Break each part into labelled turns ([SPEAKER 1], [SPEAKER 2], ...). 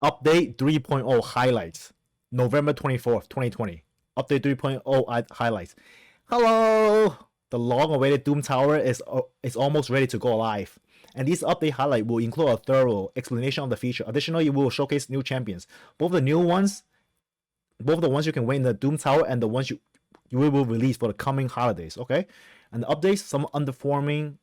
[SPEAKER 1] Update 3.0 highlights. November 24th, 2020. Update 3.0 highlights. Hello! The long-awaited Doom Tower is almost ready to go live. And this update highlight will include a thorough explanation of the feature. Additionally, it will showcase new champions. Both the ones you can win in the Doom Tower and the ones you will release for the coming holidays. Okay? And the updates, some underperforming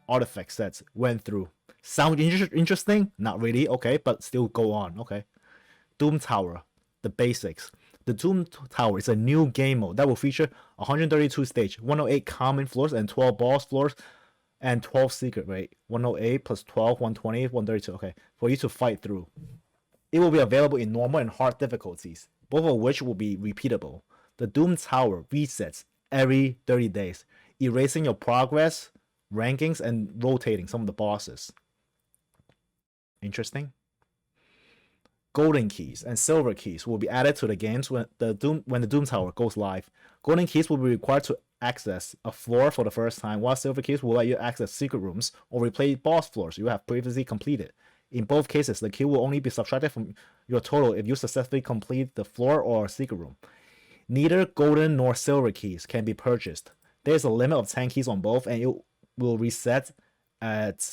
[SPEAKER 1] artifact sets went through. Sound interesting? Not really, okay, but still go on, okay. Doom Tower, the basics. The Doom Tower is a new game mode that will feature 132 stage, 108 common floors, and 12 boss floors, and 12 secret, right? 108 plus 12, 120, 132, okay, for you to fight through. It will be available in normal and hard difficulties, both of which will be repeatable. The Doom Tower resets every 30 days, erasing your progress, rankings, and rotating some of the bosses. Interesting. Golden keys and silver keys will be added to the games when the Doom Tower goes live. Golden keys will be required to access a floor for the first time, while silver keys will let you access secret rooms or replay boss floors you have previously completed. In both cases, the key will only be subtracted from your total if you successfully complete the floor or secret room. Neither golden nor silver keys can be purchased. There is a limit of 10 keys on both, and it will reset at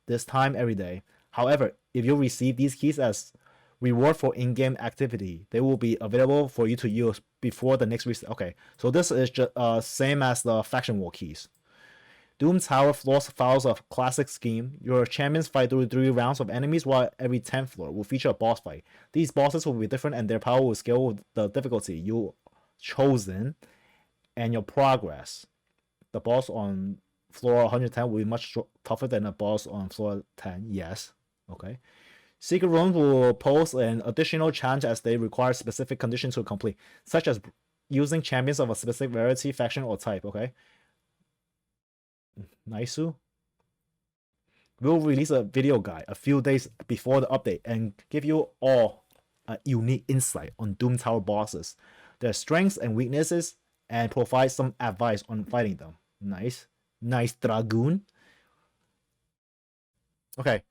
[SPEAKER 1] this time every day. However, if you receive these keys as reward for in-game activity, they will be available for you to use before the next reset. Okay, so this is just same as the faction war keys. Doom Tower floors follows a classic scheme. Your champions fight through 3 rounds of enemies, while every 10th floor will feature a boss fight. These bosses will be different, and their power will scale with the difficulty you chosen and your progress. The boss on floor 110 will be much tougher than the boss on floor 10. Yes. Okay. Secret rooms will pose an additional challenge as they require specific conditions to complete, such as using champions of a specific rarity, faction, or type. Okay. Nice. We'll release a video guide a few days before the update and give you all a unique insight on Doom Tower bosses, their strengths and weaknesses, and provide some advice on fighting them. Nice. Nice, Dragoon. Okay.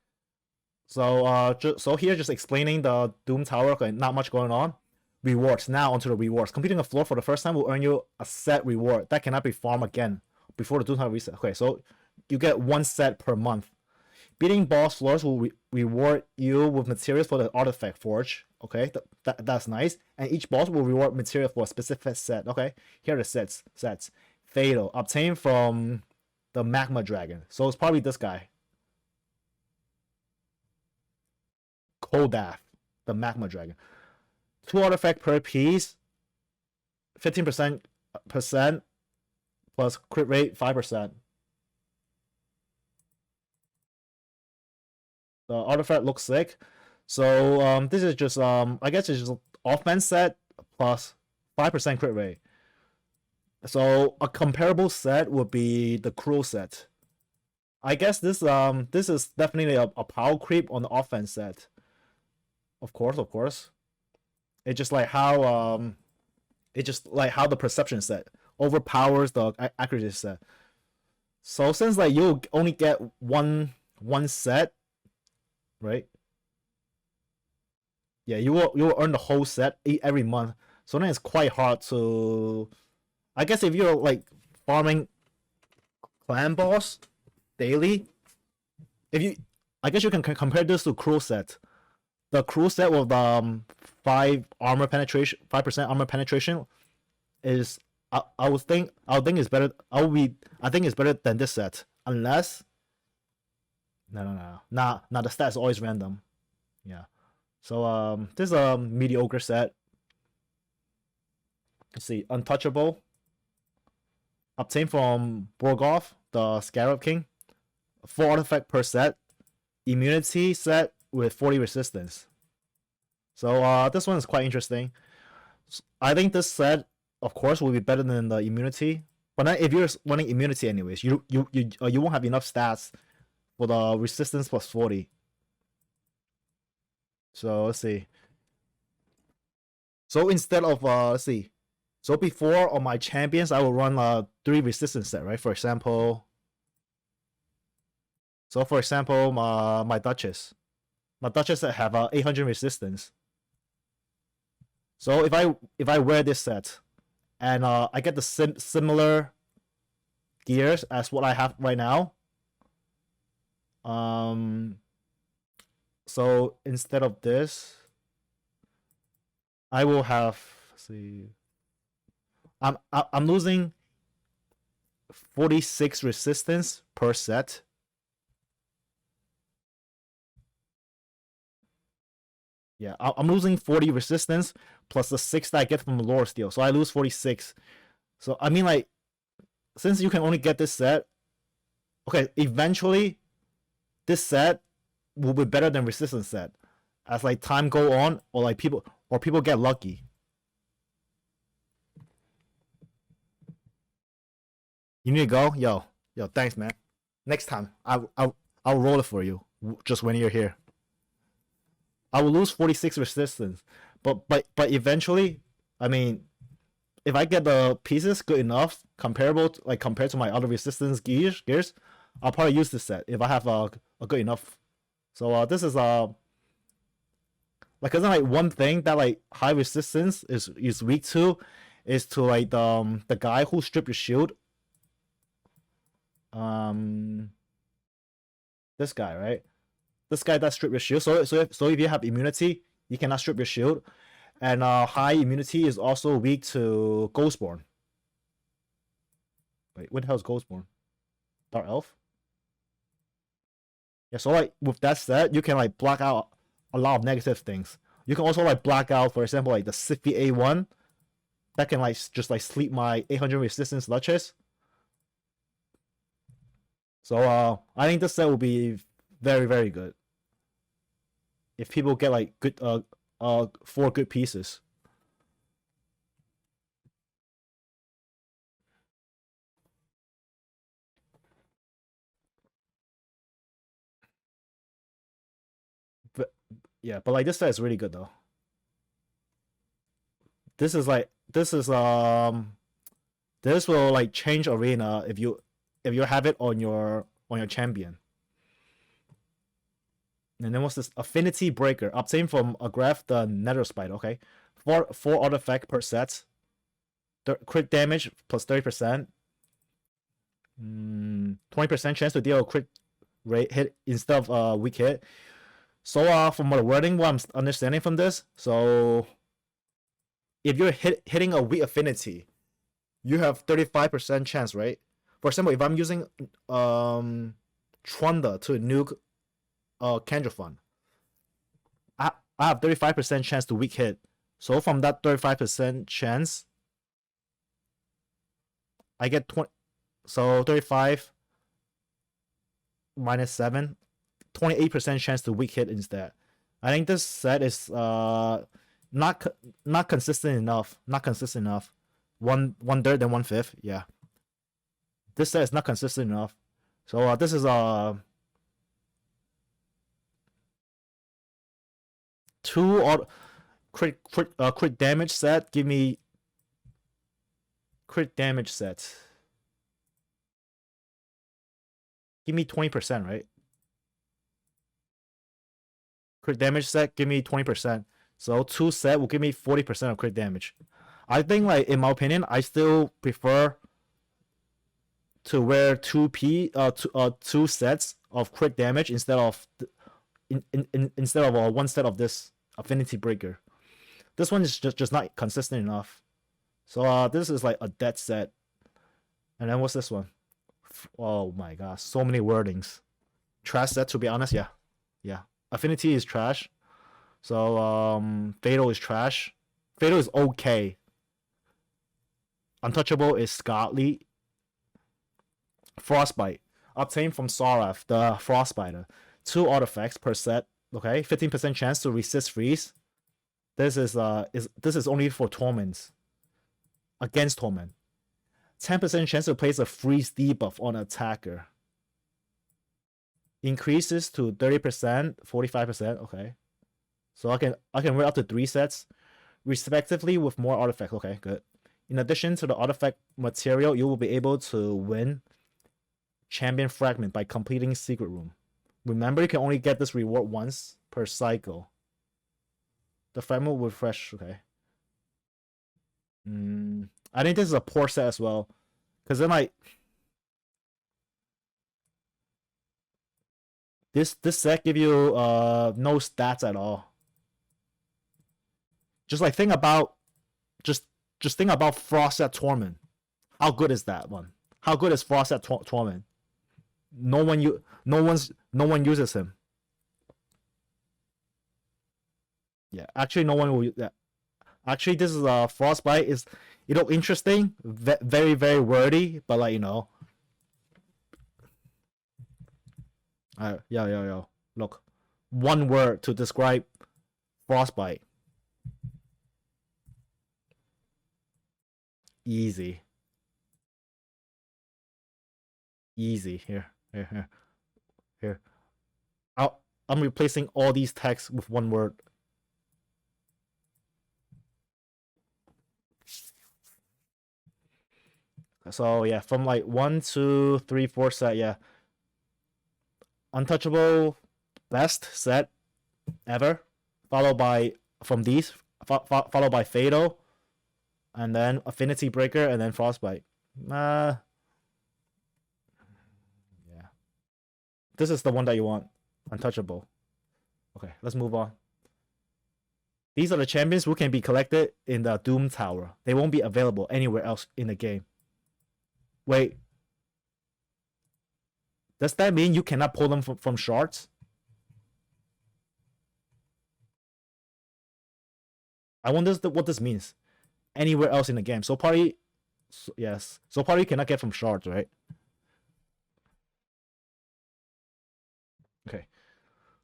[SPEAKER 1] So here just explaining the Doom Tower. Okay, not much going on. Rewards. Now onto the rewards. Completing a floor for the first time will earn you a set reward that cannot be farmed again before the Doom Tower reset. Okay, so you get 1 set per month. Beating boss floors will reward you with materials for the artifact forge. Okay, that's nice. And each boss will reward material for a specific set. Okay, here are the sets. Fatal, obtained from the Magma Dragon. So it's probably this guy. Kodath, the Magma Dragon. 2 artifact per piece. 15% plus crit rate 5%. The artifact looks sick. So this is just I guess it's just offense set plus 5% crit rate. So a comparable set would be the Cruel set. I guess this is definitely a power creep on the offense set. Of course. It's just like how the perception set overpowers the accuracy set. So since like you only get one set, right? Yeah, you will earn the whole set every month. So then it's quite hard to, I guess if you're like farming clan boss daily, I guess you can compare this to Cruel set. The Cruel set with 5% armor penetration is I think it's better. I think it's better than this set, unless no. The stats is always random. Yeah. So this is a mediocre set. Let's see, Untouchable, obtained from Borgoth, the Scarab King. 4 artifact per set. Immunity set with 40 resistance. So this one is quite interesting. I think this set, of course, will be better than the immunity. But if you're running immunity anyways, you won't have enough stats for the resistance plus 40. So let's see. So instead of let's see. So before on my champions, I will run 3 resistance set, right? For example. So for example, my Duchess that have 800 resistance. So if I wear this set and I get the similar gears as what I have right now, so instead of this, I will have, let's see, I'm losing 46 resistance per set. Yeah, I'm losing 40 resistance plus the 6 that I get from the Lore Steel. So I lose 46. So I mean, like, since you can only get this set, okay, eventually this set will be better than resistance set as like time go on, or like people get lucky. You need to go? Yo, thanks, man. Next time, I'll roll it for you just when you're here. I will lose 46 resistance, but eventually, I mean, if I get the pieces good enough, compared to my other resistance gears, I'll probably use this set if I have a good enough. So this is like, isn't like one thing that like high resistance is weak to, is to like the guy who strip your shield. This guy, right? This guy that strip your shield. So if you have immunity, you cannot strip your shield. And high immunity is also weak to Ghostborn. Wait, what the hell is Ghostborn? Dark Elf? Yeah, so like with that set, you can like block out a lot of negative things. You can also like block out, for example, like the Siffy A1 that can like just like sleep my 800 resistance Duchess. So I think this set will be very, very good if people get like good 4 good pieces. But yeah, but like this set is really good though. This is this will like change arena if you have it on your champion. And then what's this? Affinity Breaker. Obtained from Agrath the Nether Spider. Okay. 4 artifact per set. Crit damage plus 30%. 20% chance to deal a crit rate hit instead of weak hit. So from the wording, what I'm understanding from this, so if you're hitting a weak affinity, you have 35% chance, right? For example, if I'm using Trunda to nuke Kendrifon, I have 35% chance to weak hit. So from that 35% chance, I get 20. So 35 minus 7, 28% chance to weak hit instead. I think this set is not consistent enough. Not consistent enough. One third and 1/5. Yeah. This set is not consistent enough. So this is two crit damage set. Give me crit damage set. Give me 20%, right? Crit damage set, give me 20%. So 2 set will give me 40% of crit damage. I think, like, in my opinion, I still prefer to wear 2 sets of crit damage instead of one set of this Affinity Breaker. This one is just not consistent enough. So this is like a dead set. And then what's this one? Oh my gosh, so many wordings. Trash set, to be honest. Yeah. Affinity is trash. So Fatal is trash. Fatal is okay. Untouchable is Scarlet. Frostbite. Obtained from Saraf, the Frostbiter. 2 artifacts per set. Okay, 15% chance to resist freeze. This is only for torments. Against torment. 10% chance to place a freeze debuff on attacker. Increases to 30%, 45%. Okay, so I can wear up to 3 sets, respectively, with more artifacts. Okay, good. In addition to the artifact material, you will be able to win Champion Fragment by completing Secret Room. Remember, you can only get this reward once per cycle. The fragment will refresh. Okay. I think this is a poor set as well, because then like this set give you no stats at all. Just like think about just think about Frost at Torment. How good is that one? How good is Frost at Torment? No one uses him. Yeah, actually no one will use that. Actually, this is Frostbite is interesting, very very wordy, but like yo. Look, one word to describe Frostbite. Easy. Here. I'm replacing all these texts with one word. So yeah, from like 1, 2, 3, 4 set, yeah. Untouchable, best set ever, followed by followed by Fatal, and then Affinity Breaker, and then Frostbite. Yeah, this is the one that you want, Untouchable. Okay, let's move on. These are the champions who can be collected in the Doom Tower. They won't be available anywhere else in the game. Wait. Does that mean you cannot pull them from shards? I wonder what this means. Anywhere else in the game. So party... yes. So party cannot get from shards, right? Okay.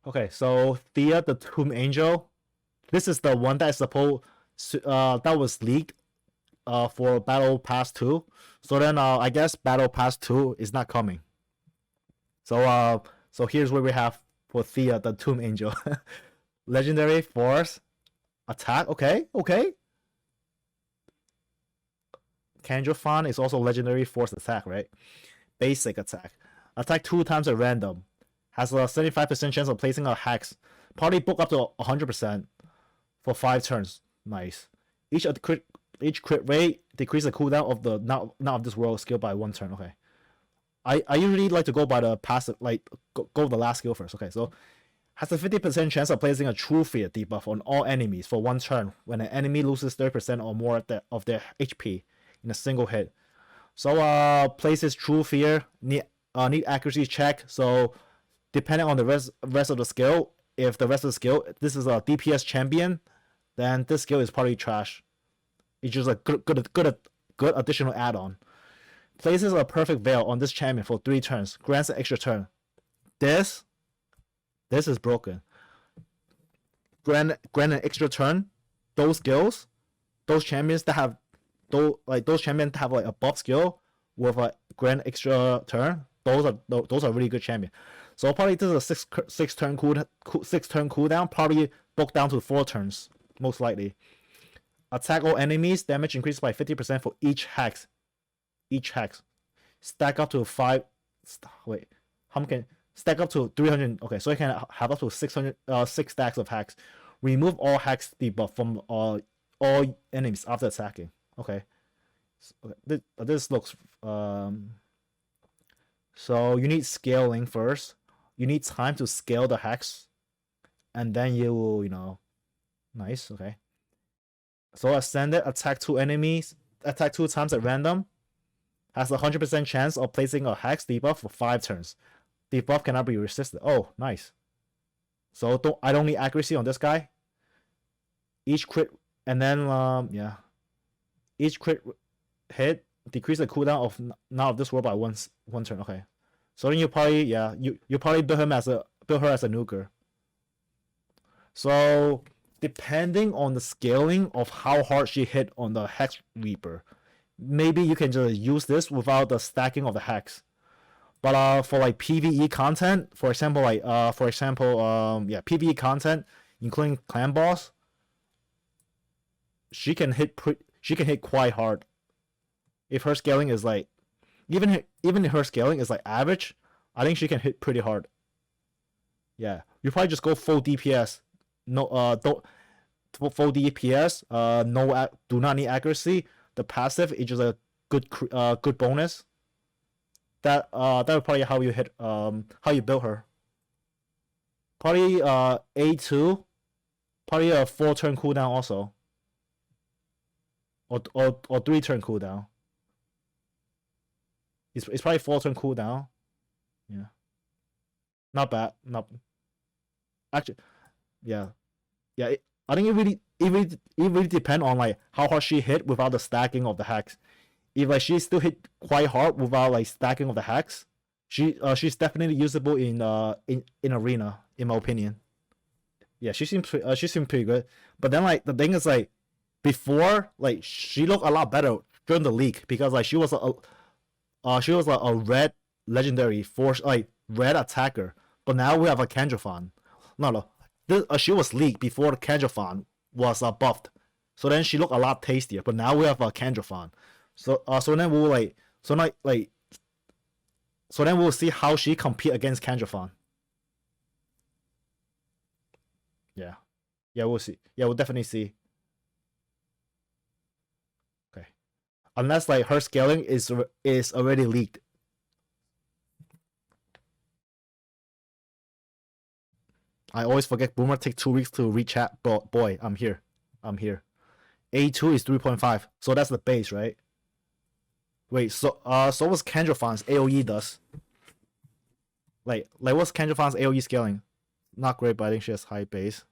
[SPEAKER 1] Okay, so Thea, the Tomb Angel. This is the one that is supposed... that was leaked for Battle Pass 2. So then I guess Battle Pass 2 is not coming. So so here's what we have for Thea, the Tomb Angel. Legendary Force Attack. Okay. Kanjofan is also Legendary Force Attack, right? Basic Attack. Attack 2 times at random. Has a 75% chance of placing a hex. Party book up to 100% for 5 turns. Nice. Each crit rate decrease the cooldown of the not of this world skill by 1 turn. Okay. I usually like to go by the passive, like go the last skill first. Okay, so has a 50% chance of placing a True Fear debuff on all enemies for 1 turn when an enemy loses 30% or more of their HP in a single hit. So places True Fear, need accuracy check. So depending on the rest of the skill, if the rest of the skill, this is a DPS champion, then this skill is probably trash. It's just a good additional add-on. Places a perfect veil on this champion for 3 turns. Grants an extra turn. This is broken. Grant an extra turn. Those skills, those champions that have like a buff skill with a grant extra turn. Those are really good champions. So probably this is a 6 turn cooldown. Probably book down to 4 turns most likely. Attack all enemies. Damage increased by 50% for each hex. Stack up to 5. Wait, how can stack up to 300? Okay, so you can have up to 6 stacks of hex. Remove all hex debuff from all enemies after attacking. Okay, this looks so you need scaling first. You need time to scale the hex, and then you will nice. Okay. So ascended, attack 2 enemies, attack 2 times at random, has a 100% chance of placing a hex debuff for 5 turns. Debuff cannot be resisted. Oh, nice. So I don't need accuracy on this guy. Each crit, and then yeah, each crit hit decrease the cooldown of not of this world by one turn. Okay, so then you probably you probably build her as a nuker. So depending on the scaling of how hard she hit on the Hex Reaper, maybe you can just use this without the stacking of the Hex. But for like PvE content, for example, PvE content, including clan boss, she can hit quite hard. If her scaling is like, even if her scaling is like average, I think she can hit pretty hard. Yeah, you probably just go full DPS. No, don't full DPS. No, do not need accuracy. The passive is just a good bonus. That would probably how you hit how you build her. Probably A2, probably a 4-turn cooldown also, or 3-turn cooldown. It's probably 4-turn cooldown. Yeah, not bad. Not actually. Yeah, yeah. I think it really depends on like how hard she hit without the stacking of the hacks. If like she still hit quite hard without like stacking of the hacks, she's definitely usable in arena, in my opinion. Yeah, she seems pretty good. But then like the thing is like before, like she looked a lot better during the league because like she was like a red legendary force, like red attacker. But now we have a Kandrafan. No. She was league before Kandrafan was buffed. So then she looked a lot tastier. But now we have a Kandrafan. So then we'll so then we'll see how she compete against Kandrafan. Yeah. Yeah, we'll see. Yeah, we'll definitely see. Okay. Unless like her scaling is already leaked. I always forget Boomer take 2 weeks to rechat, but boy, I'm here. A2 is 3.5, so that's the base, right? Wait, so what's Kandrafan's AoE does? Like what's Kandrafan's AoE scaling? Not great, but I think she has high base.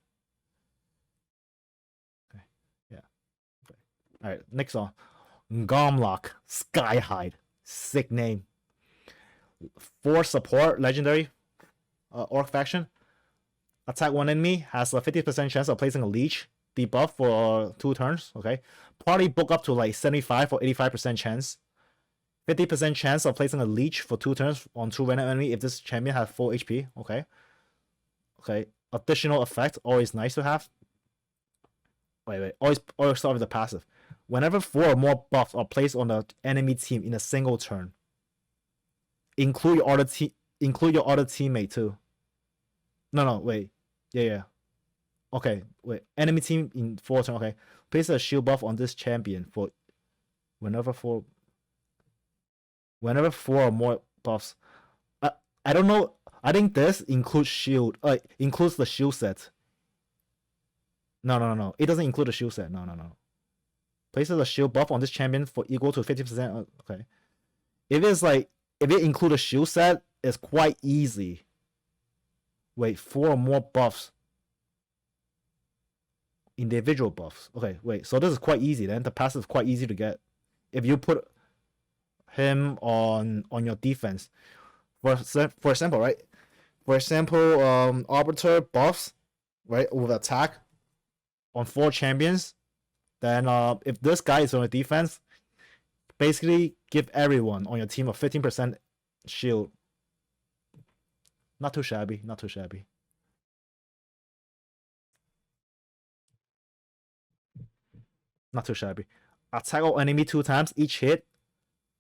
[SPEAKER 1] Okay, yeah. Okay. All right, next on Gomlok Skyhide, sick name. 4 support legendary, orc faction. Attack one enemy, has a 50% chance of placing a leech debuff for 2 turns. Okay, party book up to like 75 or 85% chance. 50% chance of placing a leech for 2 turns on 2 random enemy if this champion has full HP. Okay. Additional effect, always nice to have. Wait. Always start with the passive. Whenever 4 or more buffs are placed on the enemy team in a single turn, include your other teammate too. No, wait. Yeah. Okay, wait. Enemy team in 4 turn. Okay, place a shield buff on this champion for whenever 4 or more buffs. I don't know. I think this includes shield. Includes the shield set. No. It doesn't include the shield set. No. Places a shield buff on this champion for equal to 50%. Okay. If it includes a shield set, it's quite easy. Wait, 4 or more buffs. Individual buffs. Okay, wait. So this is quite easy then. The passive is quite easy to get. If you put him on your defense. For example, right? For example, Arbiter buffs, right, with attack on 4 champions. Then if this guy is on your defense, basically give everyone on your team a 15% shield. Not too shabby. Not too shabby. Attack all enemy 2 times each hit.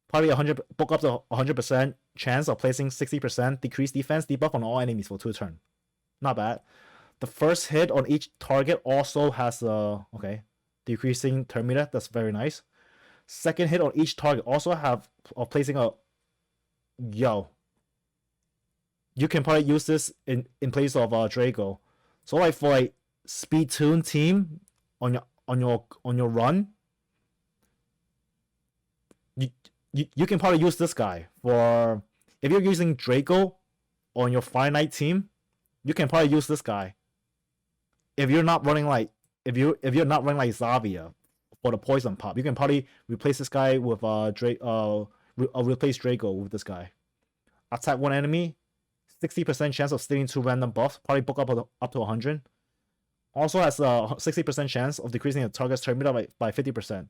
[SPEAKER 1] Probably 100 book up to 100% chance of placing 60% decreased defense debuff on all enemies for 2 turns. Not bad. The first hit on each target also has decreasing turn meter. That's very nice. Second hit on each target also have placing a You can probably use this in place of Draco. So like for like speed tune team on your run, you can probably use this guy for if you're using Draco on your finite team. You can probably use this guy. If you're not running like Zavia for the poison pop, you can probably replace this guy with replace Draco with this guy. Attack 1 enemy, 60% chance of stealing 2 random buffs. Probably book up to 100. Also has a 60% chance of decreasing the target's turn meter by 50%.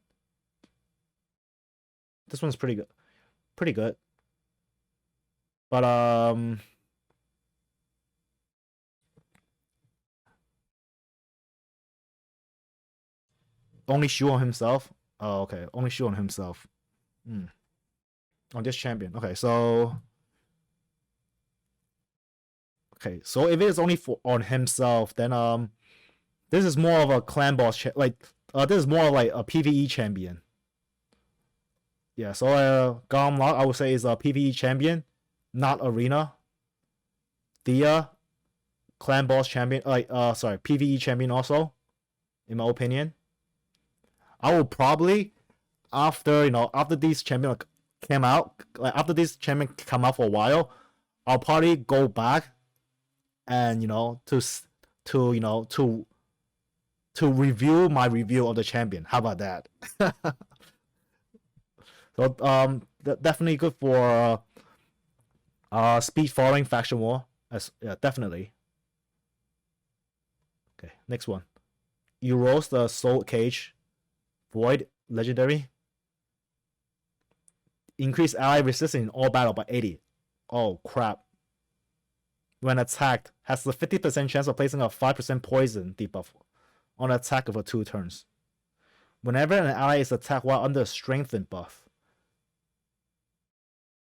[SPEAKER 1] This one's pretty good. But only Shu on himself. Oh, okay. Only Shu on himself. On this champion. Okay, so Okay, so if it is only for on himself, then this is more of a clan boss this is more of like a PvE champion. Yeah, so Gomlok I would say is a PvE champion, not arena. Thea, clan boss champion, PvE champion also, in my opinion. I will probably after these champions came out, like after these champions come out for a while, I'll probably go back and to review my review of the champion. How about that? So definitely good for speed following faction war. Yeah, definitely. Okay, next one. Urost the Soul Cage Void legendary. Increase ally resistance in all battle by 80. Oh crap. When attacked, has the 50% chance of placing a 5% poison debuff on attack for 2 turns. Whenever an ally is attacked while under a strengthened buff,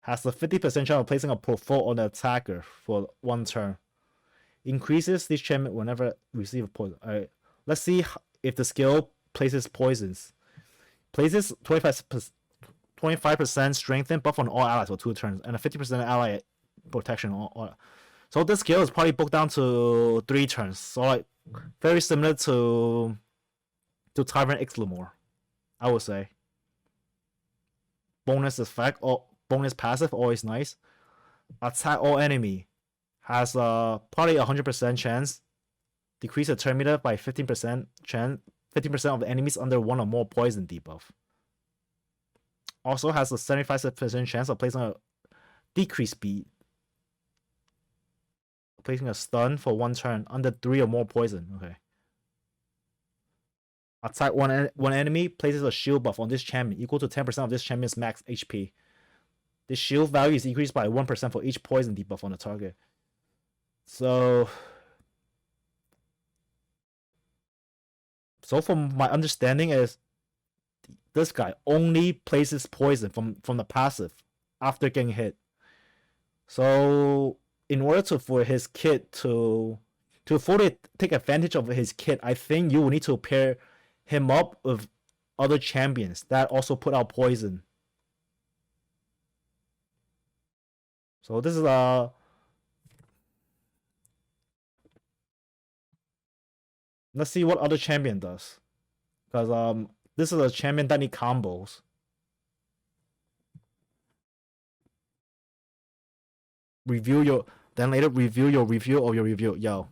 [SPEAKER 1] has the 50% chance of placing a provoke on the attacker for 1 turn. Increases this champion whenever receive a poison. Alright, let's see if the skill places poisons. Places 25% strengthen buff on all allies for 2 turns and a 50% ally protection on all. So this skill is probably booked down to 3 turns. So like very similar to Tyrant Ixlamore, I would say. Bonus effect or bonus passive always nice. Attack all enemy has probably 100% chance. Decrease the turn meter by 15% chance. 15% of the enemies under 1 or more poison debuff. Also has a 75% chance of placing a decreased speed. Placing a stun for 1 turn under 3 or more poison. Okay. Attack one enemy, places a shield buff on this champion equal to 10% of this champion's max HP. The shield value is increased by 1% for each poison debuff on the target. So from my understanding is this guy only places poison from the passive after getting hit. So in order for his kit to fully take advantage of his kit, I think you will need to pair him up with other champions that also put out poison. So this is let's see what other champion does, because this is a champion that need combos. Review your review of your review. Yo,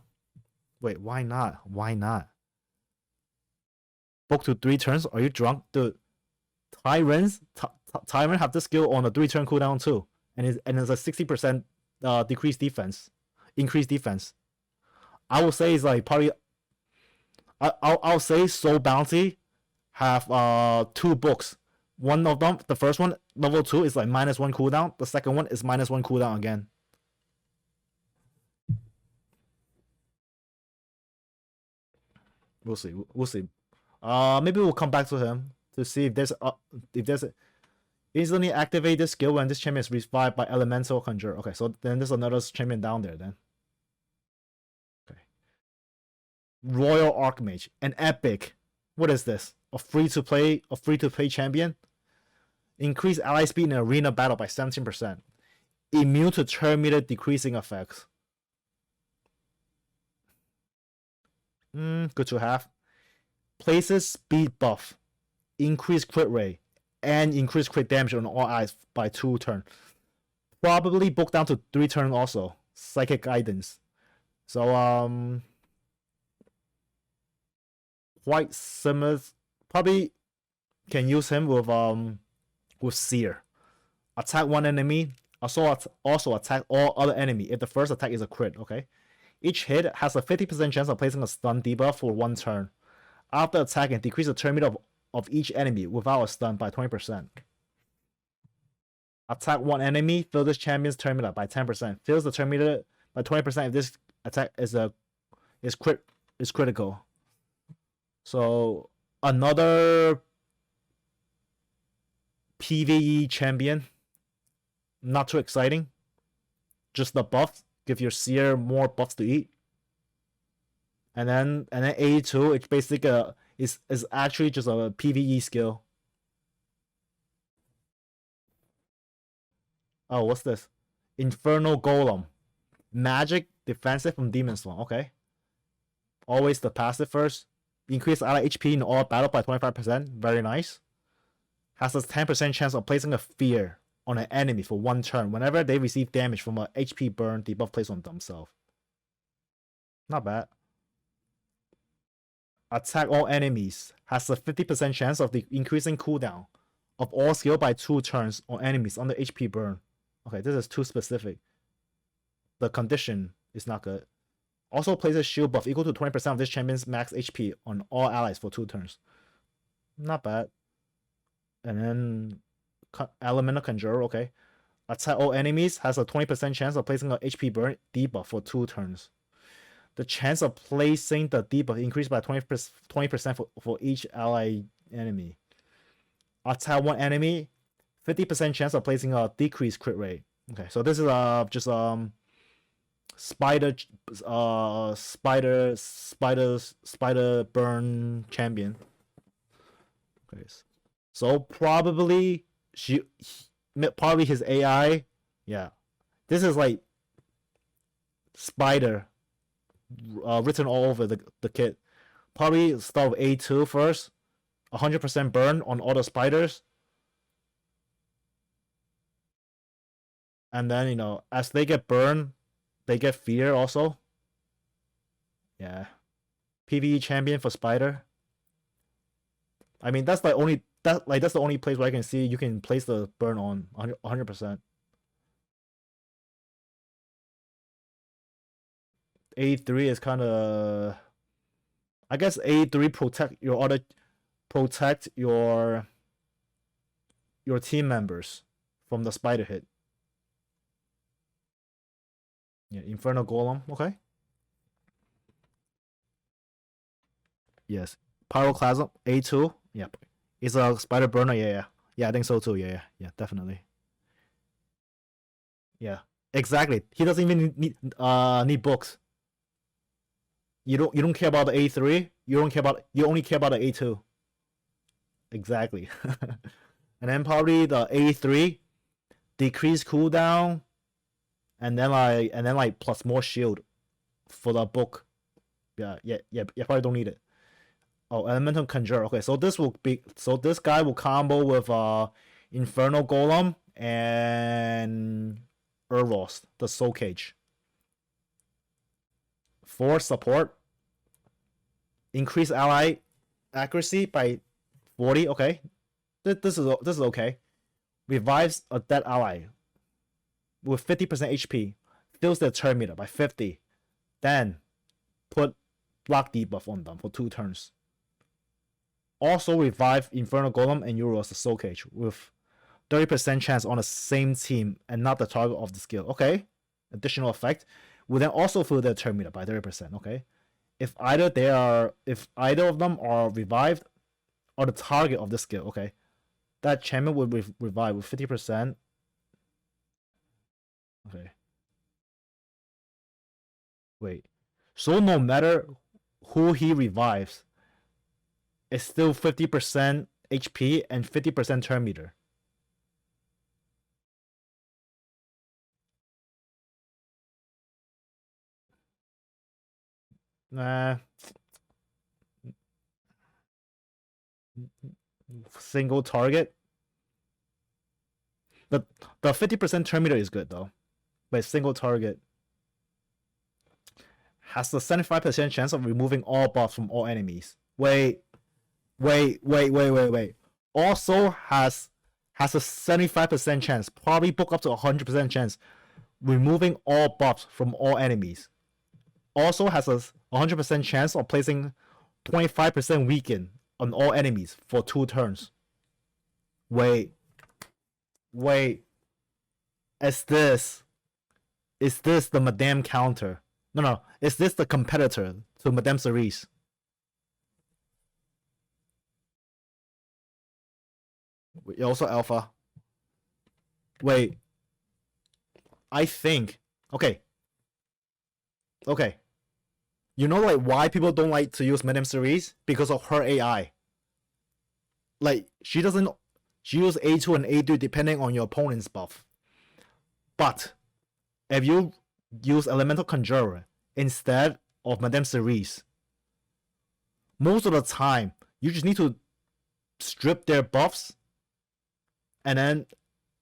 [SPEAKER 1] wait, why not? Why not? Book to 3 turns. Are you drunk, dude? Tyrant have this skill on a 3-turn cooldown too, and it's a 60% decreased defense, increased defense. I will say it's like probably. I'll say Soul Bounty have 2 books. One of them, the first one, level 2, is like -1 cooldown. The second one is -1 cooldown again. We'll see. We'll see. Maybe we'll come back to him to see if there's instantly activate this skill when this champion is revived by Elemental Conjurer. Okay, so then there's another champion down there then. Okay. Royal Archmage, an epic. What is this? A free to play champion? Increase ally speed in arena battle by 17%. Immune to turn meter decreasing effects. Good to have. Places speed buff, increase crit rate, and increase crit damage on all allies by 2 turns. Probably booked down to 3 turns also. Psychic guidance. So quite similar. Probably can use him with Seer. Attack 1 enemy. Also attack all other enemy if the first attack is a crit. Okay. Each hit has a 50% chance of placing a stun debuff for 1 turn. After attacking, decrease the turn meter of each enemy without a stun by 20%. Attack 1 enemy, fill this champion's turn meter by 10%. Fills the turn meter by 20% if this attack is critical. So another PvE champion. Not too exciting. Just the buff give your seer more buffs to eat. And then A2, it's basically is actually just a PvE skill. Oh, what's this? Infernal Golem. Magic defensive from Demon Swarm. Okay. Always the passive first. Increase ally HP in all battle by 25%. Very nice. Has a 10% chance of placing a fear on an enemy for 1 turn whenever they receive damage from a HP burn debuff placed on themselves. Not bad. Attack all enemies. Has a 50% chance of the increasing cooldown of all skill by 2 turns on enemies under HP burn. Okay, this is too specific. The condition is not good. Also places shield buff equal to 20% of this champion's max HP on all allies for 2 turns. Not bad. And then Elemental Conjurer, okay. Attack all enemies. Has a 20% chance of placing an HP burn debuff for 2 turns. The chance of placing the debuff increased by 20% for each ally enemy. Attack one enemy, 50% chance of placing a decreased crit rate. Okay, so this is just spider burn champion. Okay, so probably probably his AI, yeah. This is like spider written all over the kit. Probably start with A2 first. 100% burn on all the spiders. And then, you know, as they get burned, they get fear also. Yeah. PvE champion for spider. I mean, that's the only that's the only place where I can see you can place the burn on 100%. A3 is kind of, I guess A3 protect your team members from the spider hit. Yeah, Infernal Golem, okay. Yes. Pyroclasm, A2. Yep. It's a spider burner, yeah. Yeah, I think so too. Yeah, definitely. Yeah. Exactly. He doesn't even need books. You don't care about the A3. You only care about the A2. Exactly. And then probably the A3 decrease cooldown, and then like plus more shield for the book. Yeah. Probably don't need it. Oh, Elemental Conjurer. Okay, so this guy will combo with Infernal Golem and Urost, the Soul Cage. For support, increase ally accuracy by 40. Okay, this is okay. Revives a dead ally with 50% HP, fills their turn meter by 50. Then put block debuff on them for 2 turns. Also revive Infernal Golem and Urost, the Soul Cage, with 30% chance on the same team and not the target of the skill. Okay, additional effect will then also fill their turn meter by 30%. Okay, if either of them are revived or the target of the skill, okay, that champion will revive with 50%. Okay. Wait. So no matter who he revives, it's still 50% HP and 50% turn meter. Nah. Single target. The 50% turn meter is good though. But single target has the 75% chance of removing all buffs from all enemies. Wait. Also has a 75% chance, probably book up to 100% chance, removing all buffs from all enemies. Also has a 100% chance of placing 25% weaken on all enemies for 2 turns. Wait. Is this the Madame counter? No. Is this the competitor to Madame Cerise? Also alpha. Wait. I think. Okay. Okay. You know like why people don't like to use Madame Series? Because of her AI. Like she doesn't she use A2 and A3 depending on your opponent's buff. But if you use Elemental Conjurer instead of Madame Series, most of the time you just need to strip their buffs and then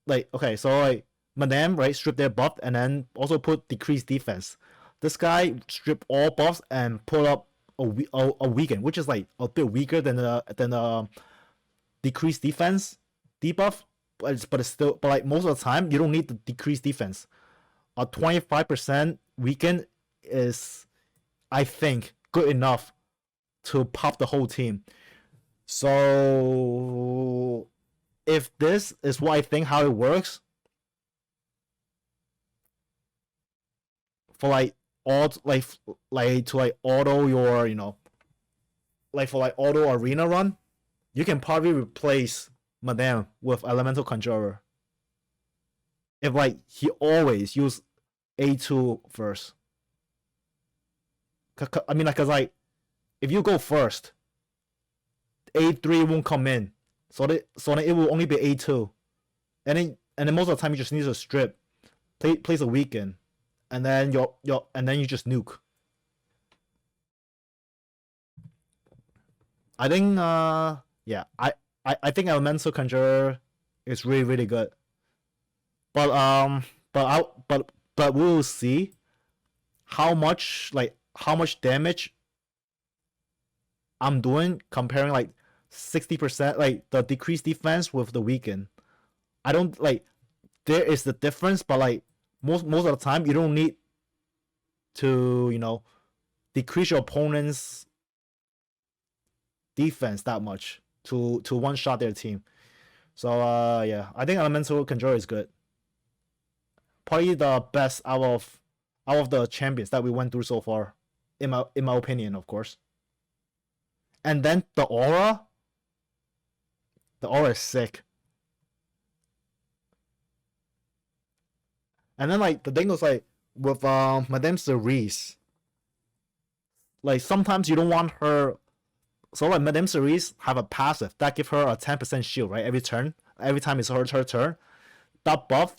[SPEAKER 1] like okay, so like Madame, right, strip their buff and then also put decreased defense. This guy strip all buffs and put up a weaken, which is like a bit weaker than the decreased defense debuff, but it's still but like most of the time you don't need the decreased defense. A 25% weaken is, I think, good enough to pop the whole team. So if this is what I think how it works for like all like to like auto your like for like auto arena run, you can probably replace Madame with Elemental Conjurer. If like he always use A2 first. I mean, like, cause like if you go first, A3 won't come in, so then it will only be A2, and then most of the time you just need to strip, place a weaken, and then and then you just nuke. I think yeah, I think Elemental Conjurer is really really good, but but we'll see how much damage I'm doing comparing like 60% like the decreased defense with the weaken. I don't like there is the difference, but like most of the time you don't need to decrease your opponent's defense that much to one shot their team. So yeah, I think Elemental Control is good. Probably the best out of the champions that we went through so far, in my opinion, of course. And then the aura is sick. And then like the thing was like with Madame Cerise, like sometimes you don't want her. So like Madame Cerise have a passive that give her a 10% shield, right? Every turn, every time it's her turn. That buff,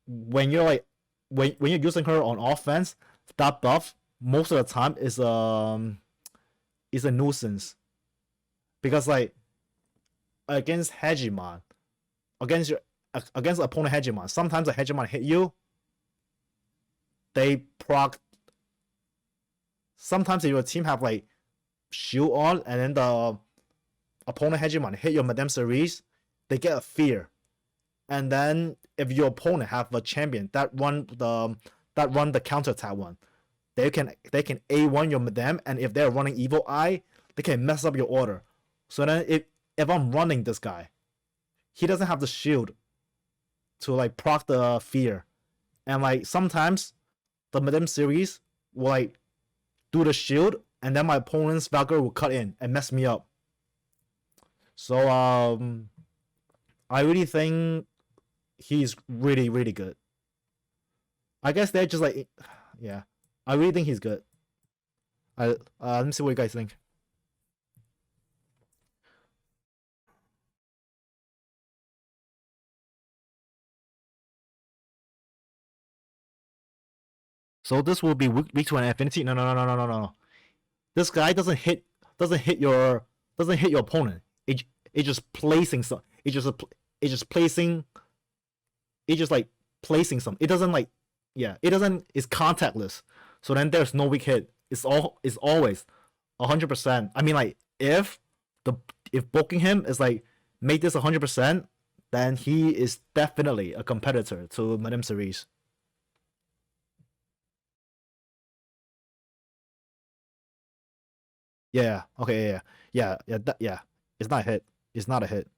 [SPEAKER 1] when you're like when you're using her on offense, that buff most of the time is a nuisance, because like against hegemon, against opponent hegemon, sometimes the hegemon hit you, they proc. Sometimes if your team have like shield on and then the opponent hegemon hit your Madame Cerise, they get a fear. And then if your opponent have a champion that run the counter attack one, they can A1 your Madame, and if they're running Evil Eye, they can mess up your order. So then if I'm running this guy, he doesn't have the shield to like proc the fear. And like sometimes the Madame Series will like do the shield, and then my opponent's Valkyrie will cut in and mess me up. So I really think he's really really good. I guess they're just like, yeah, I really think he's good. Let me see what you guys think. So this will be weak to an affinity. No. This guy doesn't hit your opponent. It just placing some. It just placing. It just like placing some. It doesn't like, yeah. It doesn't. It's contactless. So then there's no weak hit. It's always 100%. I mean like if booking him is like make this 100%, then he is definitely a competitor to Madame Cerise. Yeah. Okay. Yeah. It's not a hit. It's not a hit.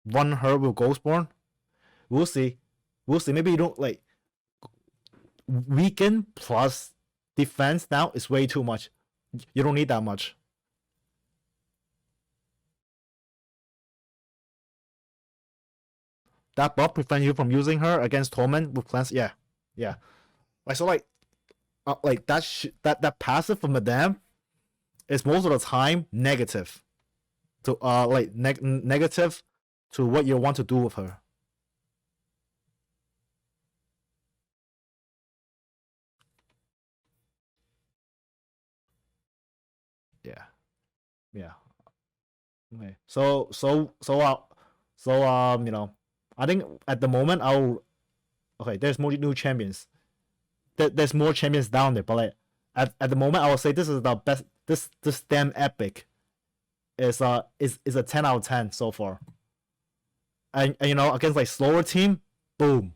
[SPEAKER 1] One her with Ghostborn. We'll see. We'll see. Maybe you don't like weaken plus defense now is way too much. You don't need that much. that buff prevents you from using her against Torment with cleanse. Yeah, yeah. Like so, like that passive from Madame is most of the time negative to like negative to what you want to do with her. Yeah, yeah. Okay. You know, I think at the moment I'll okay. There's more new champions. There's more champions down there, but like at the moment I will say this is the best. This damn epic is a 10 out of 10 so far. And you know, against like slower team, boom.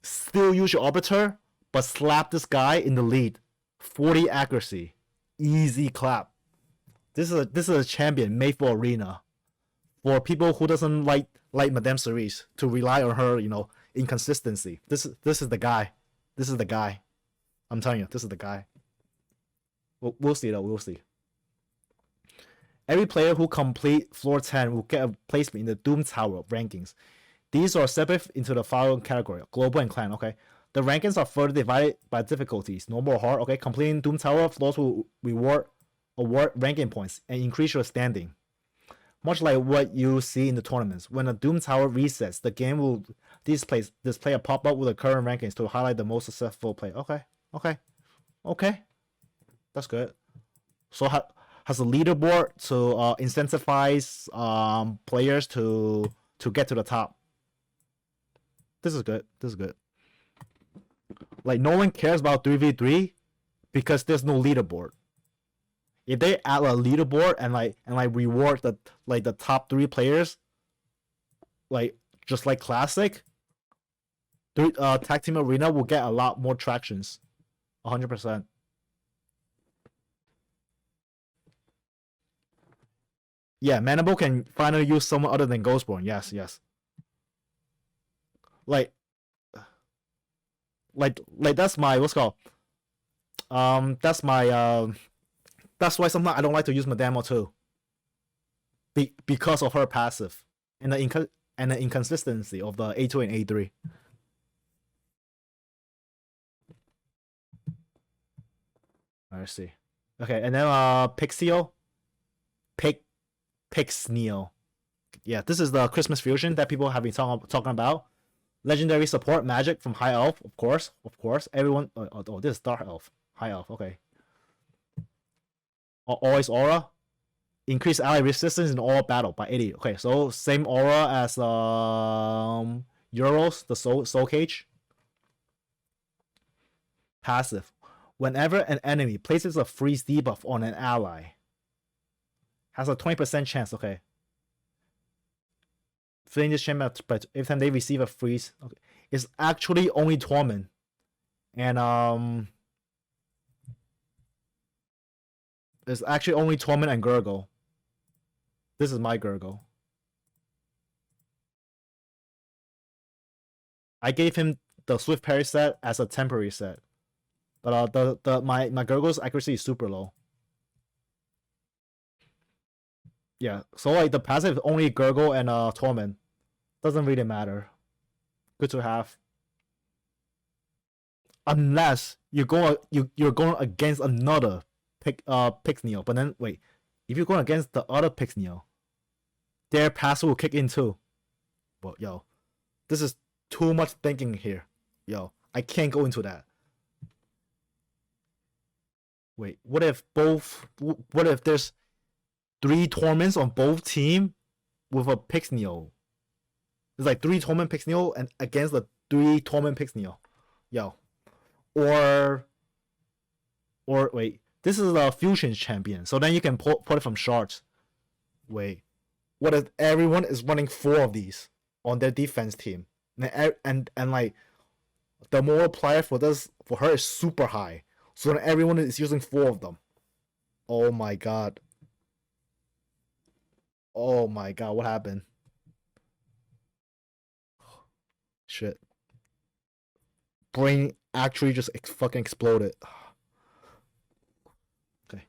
[SPEAKER 1] Still use your arbiter, but slap this guy in the lead. 40 accuracy, easy clap. This is a champion made for arena, for people who doesn't like Madame Cerise to rely on her, you know, inconsistency. This is the guy. This is the guy. I'm telling you, this is the guy. We'll see though. We'll see. Every player who complete floor 10 will get a placement in the Doom Tower rankings. These are separate into the following category: global and clan. Okay, the rankings are further divided by difficulties: normal or hard. Okay, completing Doom Tower floors will award ranking points and increase your standing. Much like what you see in the tournaments, when a Doom Tower resets, the game will display a pop-up with the current rankings to highlight the most successful play. Okay, that's good. So has a leaderboard to incentivize players to get to the top. This is good. Like no one cares about 3v3 because there's no leaderboard. If they add a leaderboard and reward the top 3 players, like just like classic, tag team arena will get a lot more tractions. 100%. Yeah, Manable can finally use someone other than Ghostborn. Yes. Like that's my what's called. That's my that's why sometimes I don't like to use Madamo too. Because of her passive and the inconsistency of the A2 and A3. Let's see. Okay, and then Pyxniel. Pyxniel. Yeah, this is the Christmas fusion that people have been talking about. Legendary support magic from High Elf, of course. Everyone. Oh, this is Dark Elf. High Elf. Okay. Always aura. Increase ally resistance in all battle by 80. Okay, so same aura as Urost, the soul cage. Passive. Whenever an enemy places a freeze debuff on an ally, has a 20% chance. Okay. Filling this chamber, but every time they receive a freeze, okay, it's actually only Torment, and it's actually only Torment and Gurgle. This is my Gurgle. I gave him the Swift Parry set as a temporary set, but my Gurgle's accuracy is super low. Yeah, so like the passive only Gurgle and Torment. Doesn't really matter. Good to have. Unless you're going against another Pyxniel. But then wait, if you're going against the other Pyxniel, their passive will kick in too. But yo, this is too much thinking here. Yo, I can't go into that. Wait, what if there's 3 torments on both team with a Pyxniel? It's like 3 Torment Pyxniel and against the 3 Torment Pyxniel. Yo. Or wait, this is a fusion champion, so then you can put it from shards. Wait, what if everyone is running 4 of these on their defense team, and like the multiplier for her is super high, so then everyone is using 4 of them. Oh my god. What happened? Shit. Brain actually just fucking exploded. Okay.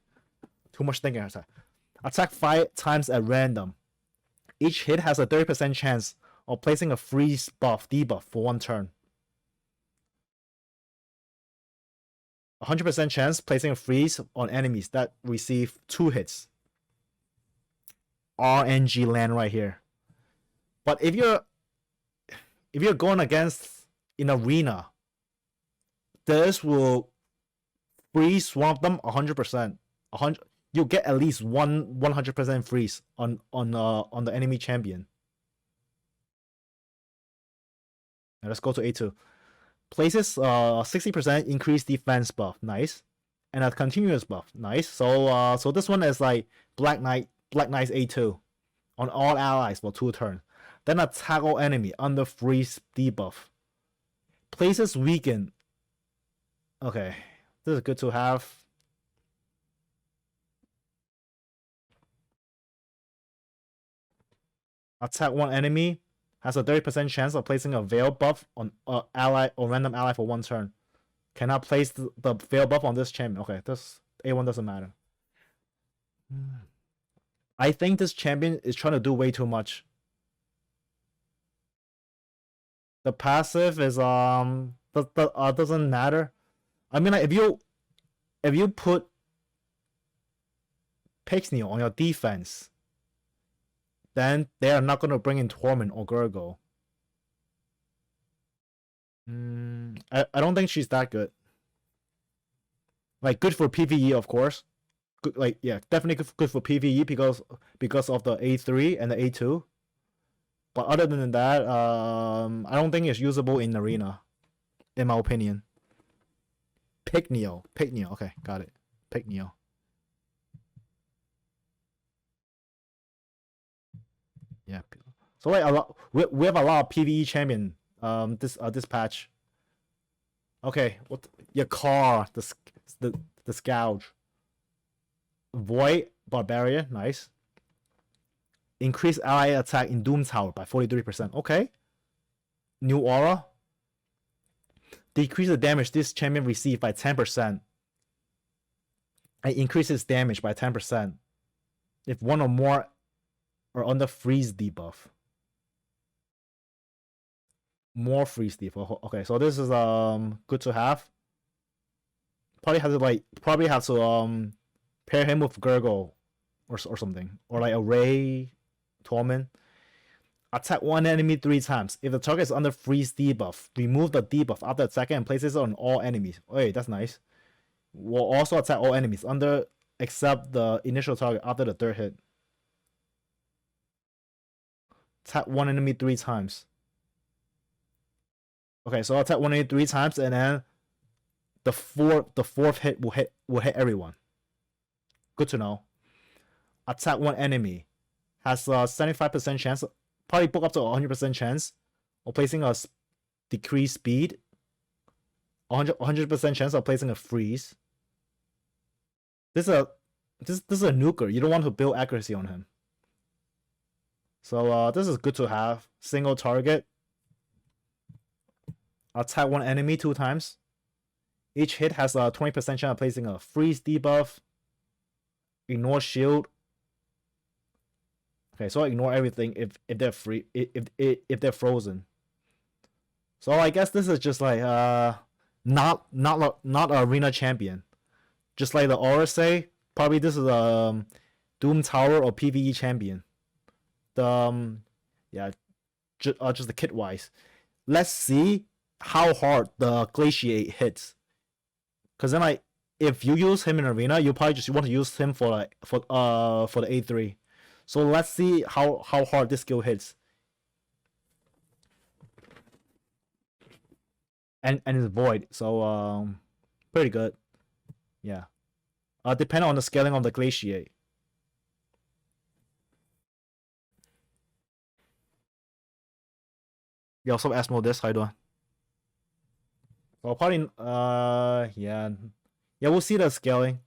[SPEAKER 1] Too much thinking. Attack 5 times at random. Each hit has a 30% chance or placing a freeze buff, debuff for 1 turn. 100% chance placing a freeze on enemies that receive 2 hits. RNG land right here. But if you're going against in arena, this will freeze one of them 100%. You'll get at least 100% freeze on the enemy champion. Now let's go to A2. Places 60% increased defense buff, nice, and a continuous buff, nice. So this one is like Black Knight's A2 on all allies for 2 turns. Then attack all enemy under freeze debuff. Places weaken. Okay, this is good to have. Attack one enemy. Has a 30% chance of placing a veil buff on ally or random ally for 1 turn. Cannot place the veil buff on this champion. Okay, this A1 doesn't matter. I think this champion is trying to do way too much. The passive is doesn't matter. I mean, like, if you put Pyxniel on your defense, then they are not going to bring in Torment or Gurgle. I don't think she's that good. Like, good for PvE, of course. Good, like, yeah, definitely good for PvE because of the A3 and the A2. But other than that, I don't think it's usable in arena, in my opinion. Pyxniel, okay, got it. Pyxniel. Yeah. So like we have a lot of PvE champion this patch. Okay, what Yakarl, the Scourge. Void Barbarian, nice. Increase ally attack in Doom Tower by 43%. Okay. New aura. Decrease the damage this champion receives by 10%. And increases damage by 10%. If 1 or more are under freeze debuff. More freeze debuff. Okay, so this is good to have. Probably have to pair him with Gurgle or something, or like Array, Torment. Attack one enemy 3 times. If the target is under freeze debuff, remove the debuff after attacking and places it on all enemies. Hey, that's nice. Will also attack all enemies under except the initial target after the 3rd hit. Attack one enemy 3 times. Okay, so attack one enemy 3 times, and then the fourth hit will hit everyone. Good to know. Attack one enemy has a 75% chance, probably book up to 100% chance of placing a decreased speed. 100% chance of placing a freeze. This is a nuker. You don't want to build accuracy on him. So this is good to have. Single target. Attack one enemy 2 times. Each hit has a 20% chance of placing a freeze debuff. Ignore shield. Okay, so ignore everything if they're free if they're frozen. So I guess this is just like not arena champion. Just like the aura say, probably this is a Doom Tower or PvE champion. Yeah, just the kit wise. Let's see how hard the Glaciate hits. Cause then like if you use him in arena, you probably just want to use him for the A3. So let's see how hard this skill hits. And it's void, so pretty good. Yeah. Depending on the scaling of the Glaciate. You also Asmo this, how you doing? Well, probably yeah, we'll see the scaling.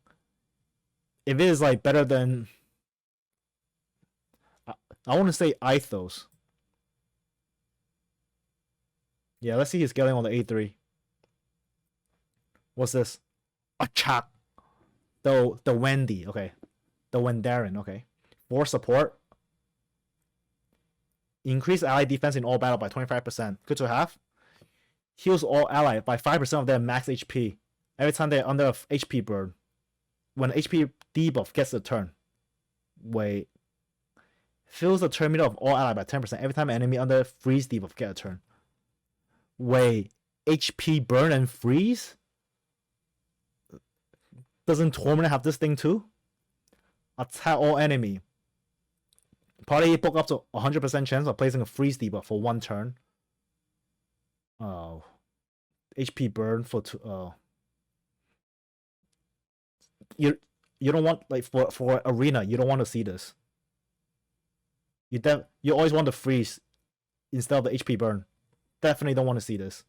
[SPEAKER 1] If it is like better than, I want to say Ithos. Yeah, let's see his scaling on the A3. What's this? Achak. The Wendy, okay. The Wendarin, okay. 4 support. Increase ally defense in all battle by 25%. Good to have. Heals all ally by 5% of their max HP every time they're under a HP burn. When HP debuff gets a turn. Wait. Fills the turn meter of all ally by 10% every time an enemy under freeze debuff get a turn. Wait. HP burn and freeze? Doesn't Torment have this thing too? Attack all enemy. Party book up to 100% chance of placing a freeze debuff for 1 turn. Oh. HP burn for 2. Oh. You don't want, like, for arena, you don't want to see this. You always want to freeze instead of the HP burn. Definitely don't want to see this.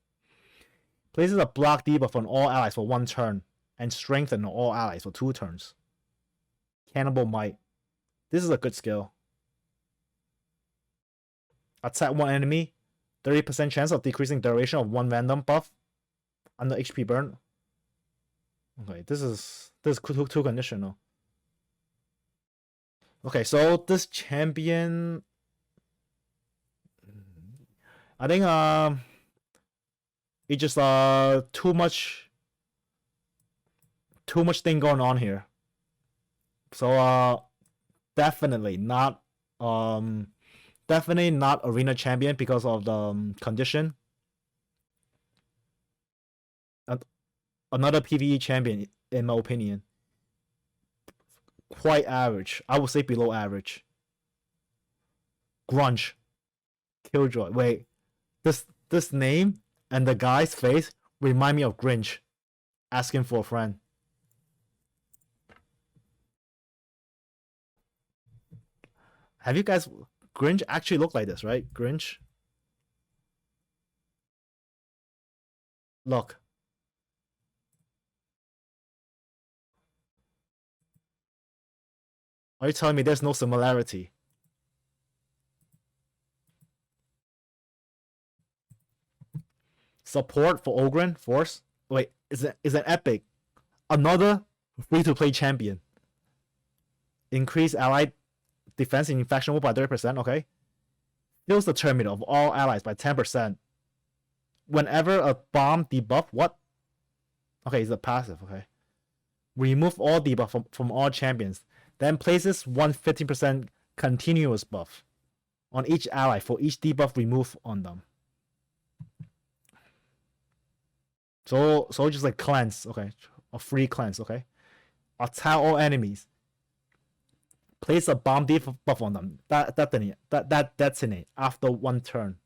[SPEAKER 1] Places a block debuff on all allies for 1 turn and strengthen all allies for 2 turns. Cannibal Might. This is a good skill. Attack 1 enemy. 30% chance of decreasing duration of 1 random buff under HP burn. Okay, this is too conditional. Okay, so this champion, I think it just too much thing going on here. So definitely not arena champion because of the condition. Another PvE champion, in my opinion. Quite average. I would say below average. Grunch. Killjoy. Wait. This name and the guy's face remind me of Grinch asking for a friend. Have you guys... Grinch actually looked like this, right? Grinch. Look. Are you telling me there's no similarity? Support for Ogren Force. Wait, is an epic. Another free-to-play champion. Increase allied defense in faction mode by 30%, okay? Fills the turn meter of all allies by 10%. Whenever a bomb debuff, what? Okay, it's a passive, okay. Remove all debuff from all champions. Then places 115% continuous buff on each ally for each debuff removed on them. So just like cleanse, okay? A free cleanse, okay? Attack all enemies. Place a bomb debuff on them. That detonate after 1 turn.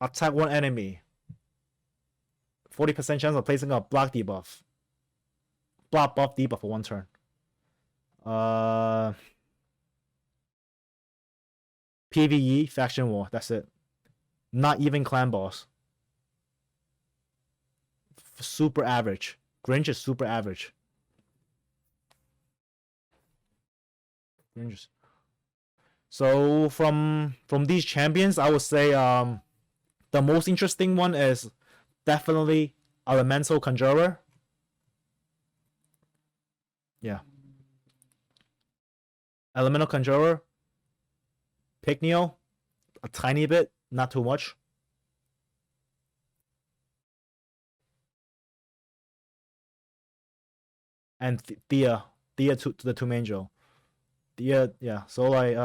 [SPEAKER 1] Attack 1 enemy. 40% chance of placing a block debuff. Block buff debuff for 1 turn. PvE faction war. That's it. Not even clan boss. Super average. Grunch is super average. So from these champions, I would say the most interesting one is definitely Elemental Conjurer. Yeah. Elemental Conjurer. Pyxniel. A tiny bit, not too much. And Thea to the Tomb Angel. Thea, yeah. So like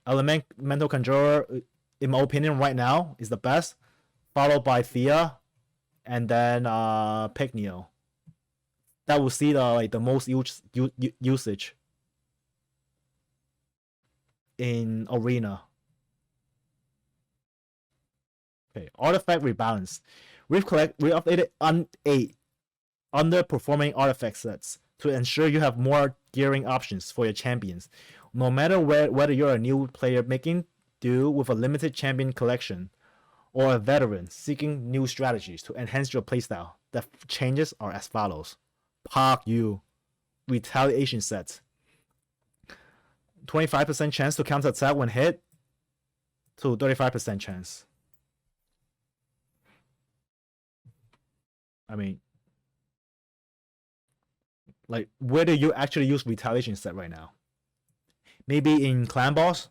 [SPEAKER 1] Elemental Conjurer, in my opinion, right now is the best, followed by Thea, and then Pyxniel. That will see the most usage in arena. Okay, artifact rebalance. We've updated 8 underperforming artifact sets to ensure you have more gearing options for your champions. No matter whether you're a new player making do with a limited champion collection or a veteran seeking new strategies to enhance your playstyle, the changes are as follows. Park U. Retaliation set. 25% chance to counter attack when hit to 35% chance. I mean, like, where do you actually use retaliation set right now? maybe in clan boss.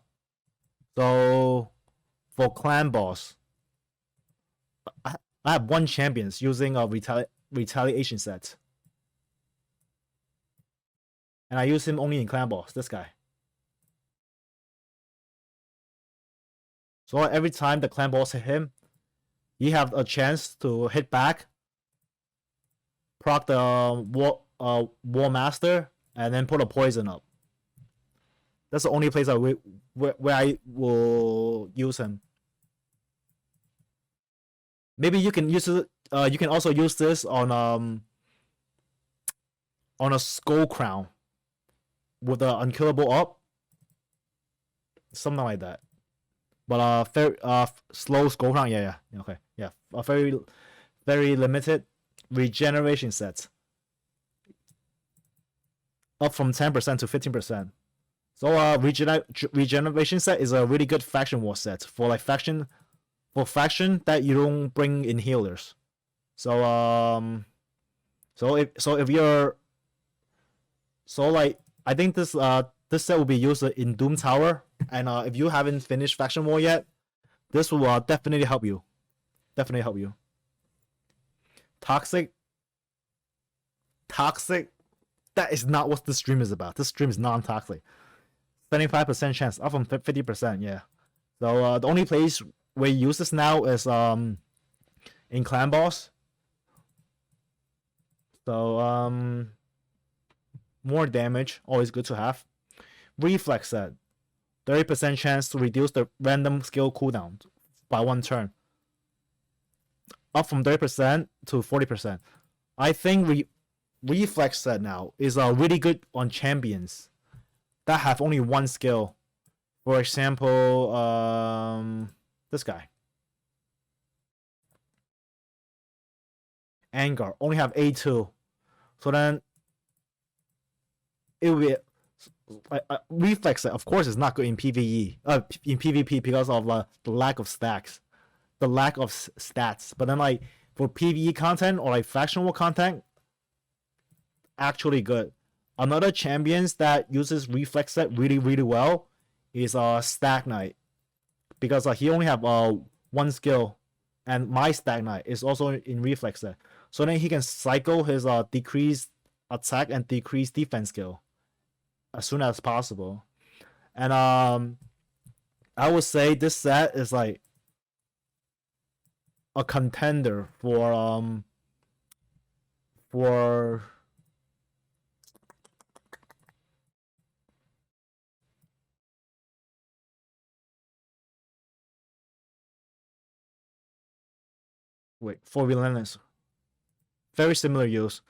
[SPEAKER 1] So for clan boss, I have one champions using a retaliation set, and I use him only in clan boss. This guy. So every time the clan boss hit him, you have a chance to hit back, proc the War Master, and then put a poison up. That's the only place where I will use him. Maybe you can use it. You can also use this on a skull crown with the unkillable up, something like that. But very slow skull crown. Yeah. Okay. Yeah. A very limited regeneration set. Up from 10% to 15%. So regeneration set is a really good faction war set for like faction that you don't bring in healers. So if you're like I think this set will be used in Doom Tower, and if you haven't finished faction war yet, this will definitely help you. Definitely help you. Toxic. That is not what this stream is about. This stream is non-toxic. 75% chance, up from 50%. Yeah. So the only place we use this now is in clan boss. So more damage, always good to have. Reflex set, 30% chance to reduce the random skill cooldown by 1 turn. Up from 30% to 40%. I think reflex set now is really good on champions that have only 1 skill. For example, this guy. Anger only have A2. So then it will be reflex set, of course, is not good in PvE, in PvP because of the lack of stacks, the lack of stats. But then like for PvE content or like faction war content, actually good. Another champions that uses reflex set really well is Stag Knight, because he only have 1 skill, and my Stag Knight is also in reflex set. So then he can cycle his decreased attack and decreased defense skill as soon as possible. And I would say this set is like a contender for Rebalance. Very similar use.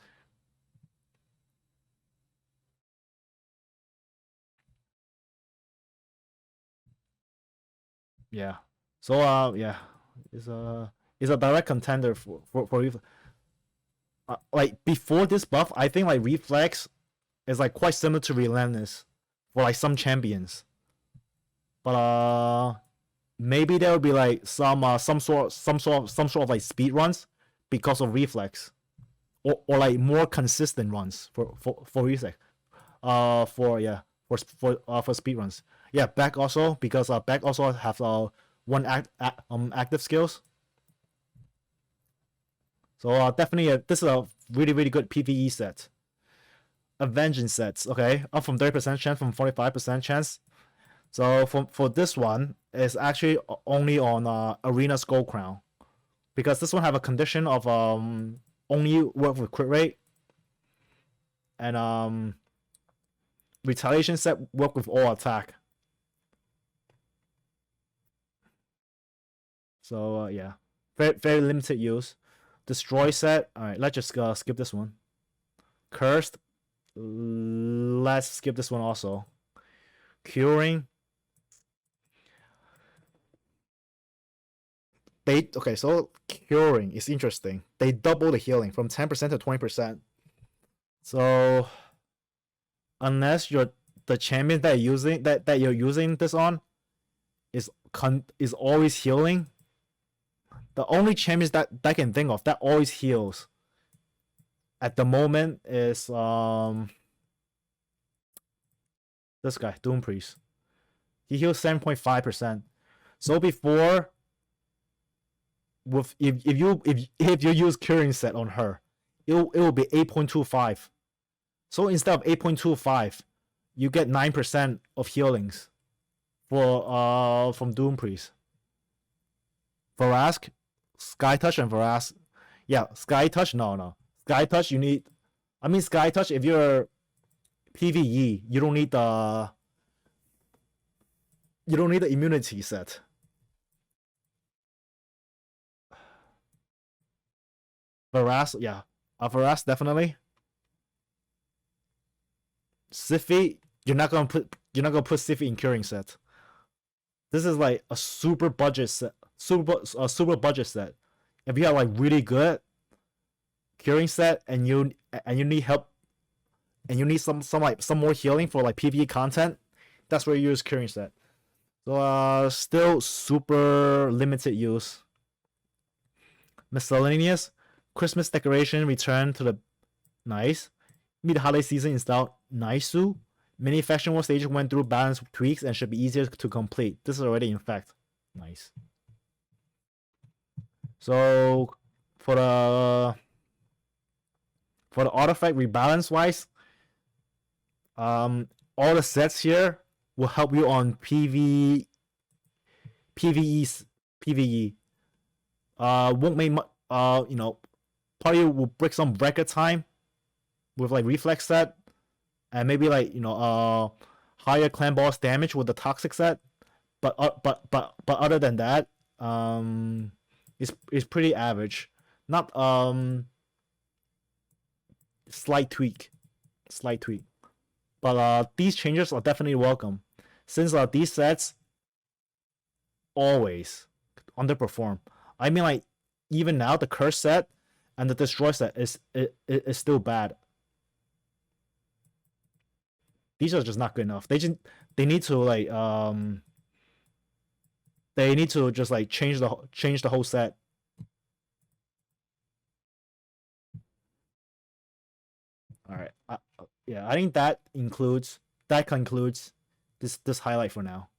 [SPEAKER 1] Yeah. So yeah, it's a direct contender for like before this buff. I think like reflex is like quite similar to Relentless for like some champions, but maybe there will be like some sort of like speed runs because of reflex, or like more consistent runs for reflex. For speed runs. Yeah, back also, because back also have 1 active skills. So definitely this is a really good PvE set. Avenging sets, okay, up from 30% chance from 45% chance. So for this one, it's actually only on Arena Skull Crown, because this one have a condition of only work with crit rate, and retaliation set work with all attack. So yeah, very limited use. Destroy set. All right, let's just skip this one. Cursed. Let's skip this one also. Curing. So curing is interesting. They double the healing from 10% to 20%. So unless the champion that you're using this on is always healing, the only champions that I can think of that always heals at the moment is This guy, Doom Priest. He heals 7.5%. So before, with if you use Curing Set on her, it will be 8.25. So instead of 8.25, you get 9% of healings for from Doom Priest. Varask, Sky Touch and Varask. Yeah, Sky Touch, no. Sky Touch you need, I mean Sky Touch if you're PvE, you don't need the immunity set. Varask, yeah. Varask definitely. Siphi, you're not gonna put Siphi in Curing Set. This is like a super budget set. Super budget set. If you are like really good Curing Set and you need help and you need some more healing for like PvE content, that's where you use Curing Set. So still super limited use. Miscellaneous, Christmas decoration return to the nice. Mid holiday season installed Naisu. Many faction war stages went through balance tweaks and should be easier to complete. This is already in fact nice. So for the artifact rebalance wise, all the sets here will help you on PvE. Won't make probably will break some record time with like reflex set, and maybe like higher clan boss damage with the toxic set. But other than that, it's pretty average. Not slight tweak. But these changes are definitely welcome, since these sets always underperform. I mean, like even now the curse set and the destroy set is still bad. These are just not good enough. They need to like just like change the whole set. All right. Yeah, I think that concludes this highlight for now.